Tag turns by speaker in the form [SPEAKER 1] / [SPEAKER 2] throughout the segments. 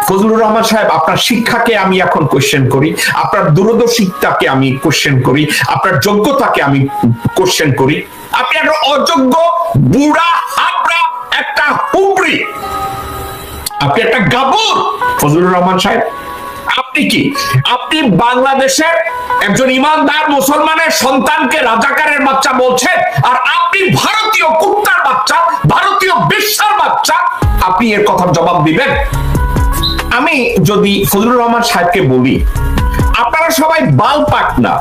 [SPEAKER 1] ফজলুর রহমান সাহেব, আপনার শিক্ষাকে আমি এখন কোশ্চেন করি, আপনার দূরদর্শিতাকে আমি কোশ্চেন করি, আপনার যোগ্যতাকে আমি কোশ্চেন করি। আপনি একটা অযোগ্য, বুড়া, হাবড়া, একটা হুবড়ি, আপনি একটা গাবুর ফজলুর রহমান সাহেব। আপনি কি, আপনি বাংলাদেশের একজন ইমানদার মুসলমানের সন্তানকে রাজাকারের বাচ্চা বলছেন, আর আপনি ভারতীয় কুত্তার বাচ্চা, ভারতীয় বেশ্যার বাচ্চা, আপনি এর কথার জবাব দিবেন? আমি যদি ফজলুর রহমান সাহেবকে বলি, আপনারা সবাই বাল পাক না,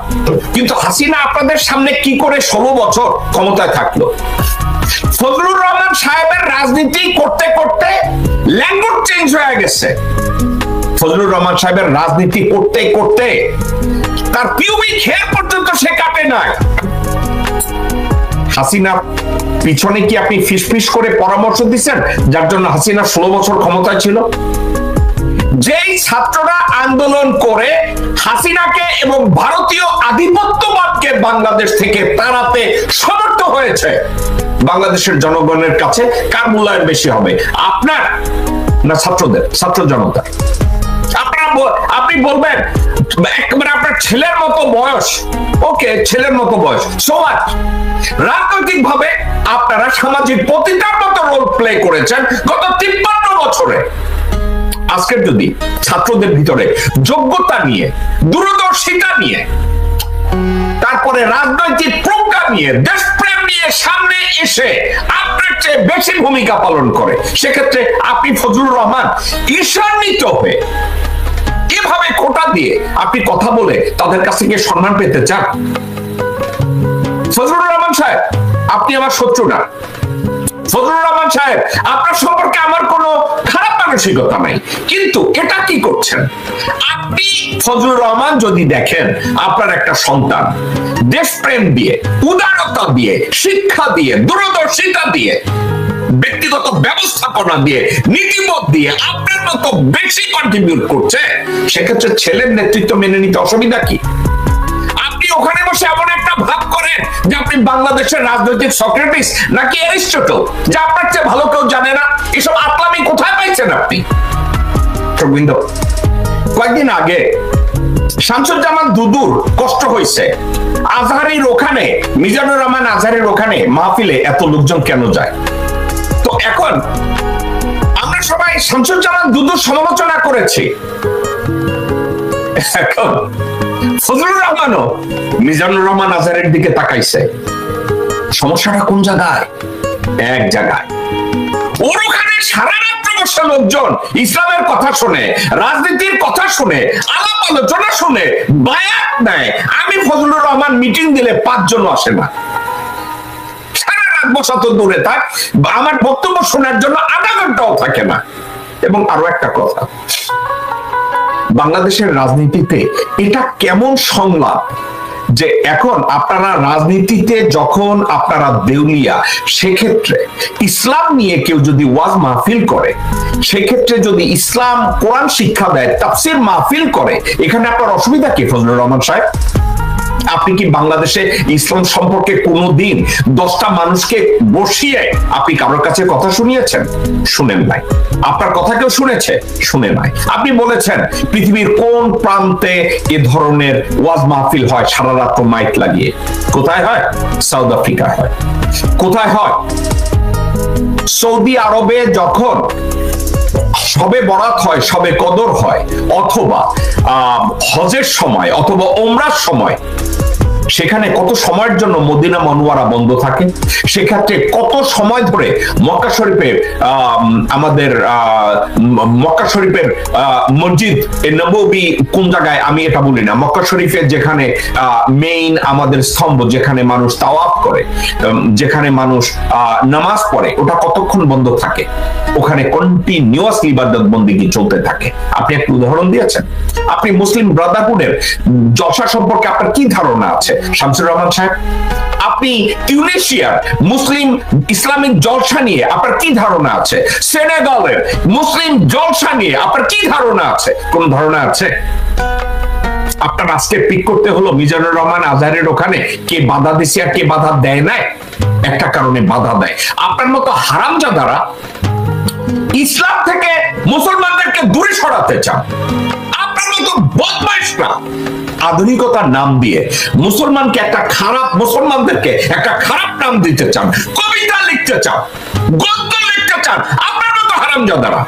[SPEAKER 1] কিন্তু হাসিনা আপনাদের সামনে কি করে 16 বছর ক্ষমতায় থাকলো? ফজলুর রহমান সাহেবের রাজনীতি করতে করতে ল্যাঙ্গুয়েজ চেঞ্জ হয়ে গেছে। ফজলুর রহমান সাহেবের রাজনীতি করতে করতে তার পিউবিক হেয়ার পর্যন্ত সে কাটে নাই। হাসিনা পিছনে কি আপনি ফিসফিস করে পরামর্শ দিচ্ছেন, যার জন্য হাসিনা 16 বছর ক্ষমতায় ছিল? যেই ছাত্ররা আন্দোলন করে হাসিনাকে এবং ভারতীয় আধিপত্যবাদকে বাংলাদেশ থেকে তাড়াতে সমর্থ হয়েছে, বাংলাদেশের জনগণের কাছে কার মূল্যায়ন বেশি হবে, আপনার না ছাত্রদের, ছাত্র জনতা? আপনি বলবেন একেবারে আপনার ছেলের মতো বয়স, ওকে, ছেলের মতো বয়স, সো হোয়াট? রাজনৈতিক ভাবে আপনারা সামাজিক পতিতার মতো রোল প্লে করেছেন গত 53 বছরে। আজকের যদি ছাত্রদের ভিতরে যোগ্যতা নিয়ে, দূরদর্শিতা নিয়ে, তারপরে রাজনৈতিক প্রজ্ঞা নিয়ে, দেশপ্রেম নিয়ে সামনে এসে আপনার চেয়ে বেশি ভূমিকা পালন করে, সেক্ষেত্রে আপনি ফজলুর রহমান ঈর্ষান্বিত হয়ে এভাবে কোটা দিয়ে আপনি কথা বলে তাদের কাছ থেকে সম্মান পেতে চান? ফজলুর রহমান সাহেব, আপনি আমার শত্রু না। ফজলুর রহমান সাহেব, আপনার সম্পর্কে আমার কোনো খারাপ মানসিকতা নাই, কিন্তু এটা কি করছেন আপনি? ফজলুর রহমান যদি দেখেন আপনার একটা সন্তান দেশপ্রেম দিয়ে, উদারতা দিয়ে, শিক্ষা দিয়ে, দূরদর্শিতা দিয়ে, ব্যক্তিগত ব্যবস্থাপনা দিয়ে, নীতিবোধ দিয়ে আপনার মতো বেশি কন্ট্রিবিউট করছে, সেক্ষেত্রে ছেলের নেতৃত্ব মেনে নিতে অসুবিধা কি? আপনি ওখানে বসে এমন একটা ভাব করেন যে আপনি বাংলাদেশের রাজনৈতিক সক্রেটিস নাকি অ্যারিস্টটল, যা আপনার চেয়ে ভালো কেউ জানে না। এসব আকলামি কোথায় পাইছেন আপনি? কয়েকদিন আগে শামসুজ্জামান দুদুর কষ্ট হয়েছে, আজহারির ওখানে, মিজানুর রহমান আজহারির ওখানে মাহফিলে এত লোকজন কেন যায়? তো এখন আমরা সবাই শামসুজ্জামান দুদুর সমালোচনা করেছি, এখন ফজলুর রহমানও মিজানুর রহমান আজহারের দিকে তাকাইছে। সমস্যাটা কোন জায়গায়? এক জায়গায়, ওর ওখানে সারা রাত্র বসে লোকজন ইসলামের কথা শুনে, রাজনীতির কথা শুনে, আলাপ আলোচনা শুনে বায়াত নেয়। আমি ফজলুর রহমান মিটিং দিলে 5 জন আসে না, সারা রাত বসা তো দূরে থাক, আমার বক্তব্য শোনার জন্য আধা ঘন্টাও থাকে না। এবং আরো একটা কথা, বাংলাদেশের রাজনীতিতে এটা কেমন সংলাপ যে এখন আপনারা রাজনীতিতে যখন আপনারা দেউলিয়া, সেক্ষেত্রে ইসলাম নিয়ে কেউ যদি ওয়াজ মাহফিল করে, সেক্ষেত্রে যদি ইসলাম কোরআন শিক্ষা দেয়, তাফসীর মাহফিল করে, এখানে আপনার অসুবিধা কি ফজলুর রহমান সাহেব? আপনি কি বাংলাদেশে ইসলাম সম্পর্কে কোনোদিন 10টা মানুষকে বসিয়ে আপনি কারোর কাছে কথা শুনিয়েছেন? শুনেন নাই। আপনার কথা কেউ শুনেছে? শুনে নাই। আপনি বলেছেন পৃথিবীর কোন প্রান্তে এ ধরনের ওয়াজ মাহফিল হয় সারা রাত মাইক লাগিয়ে? কোথায় হয়? সাউথ আফ্রিকায় হয়। কোথায় হয়? সৌদি আরবে যখন সবে বরাত হয়, সবে কদর হয়, অথবা হজের সময়, অথবা ওমরার সময়, সেখানে কত সময়ের জন্য মদিনা মনোয়ারা বন্ধ থাকে, সেক্ষেত্রে কত সময় ধরে মক্কা শরীফের আমাদের মক্কা শরীফের মসজিদ নববী কোন জায়গায় আমি এটা বলি না, মক্কা শরীফের যেখানে মেইন আমাদের স্তম্ভ, যেখানে মানুষ তাওয়াফ করে, যেখানে মানুষ নামাজ পড়ে, ওটা কতক্ষণ বন্ধ থাকে? ওখানে কন্টিনিউয়াসলি ইবাদত বন্দেগী চলতে থাকে। আপনি একটা উদাহরণ দিয়েছেন। আপনি মুসলিম ব্রাদারহুডের জলসা সম্পর্কে আপনার কি ধারণা আছে শামসুর রহমান সাহেব? আপনি টিউনিশিয়ার মুসলিম ইসলামিক জলসা নিয়ে আপনার কি ধারণা আছে? সেনেগালের মুসলিম জলসা নিয়ে আপনার কি ধারণা আছে? কোন ধারণা আছে? আপনার আজকে পিক করতে হলো মিজানুর রহমান আজহারের ওখানে কে বাধা দিছে আর কে বাধা দেয় নাই। একটা কারণে বাধা দেয়, আপনার মতো হারামজাদারা ইসলাম থেকে মুসলমানদেরকে দূরে সরাতে চান। আপনার মতো বদমাইশরা আধুনিকতার নাম দিয়ে মুসলমানদেরকে একটা খারাপ নাম দিতে চান, কবিতা লিখতে চান, গদ্য লিখতে চান, আপনার মতো হারামজাদারা।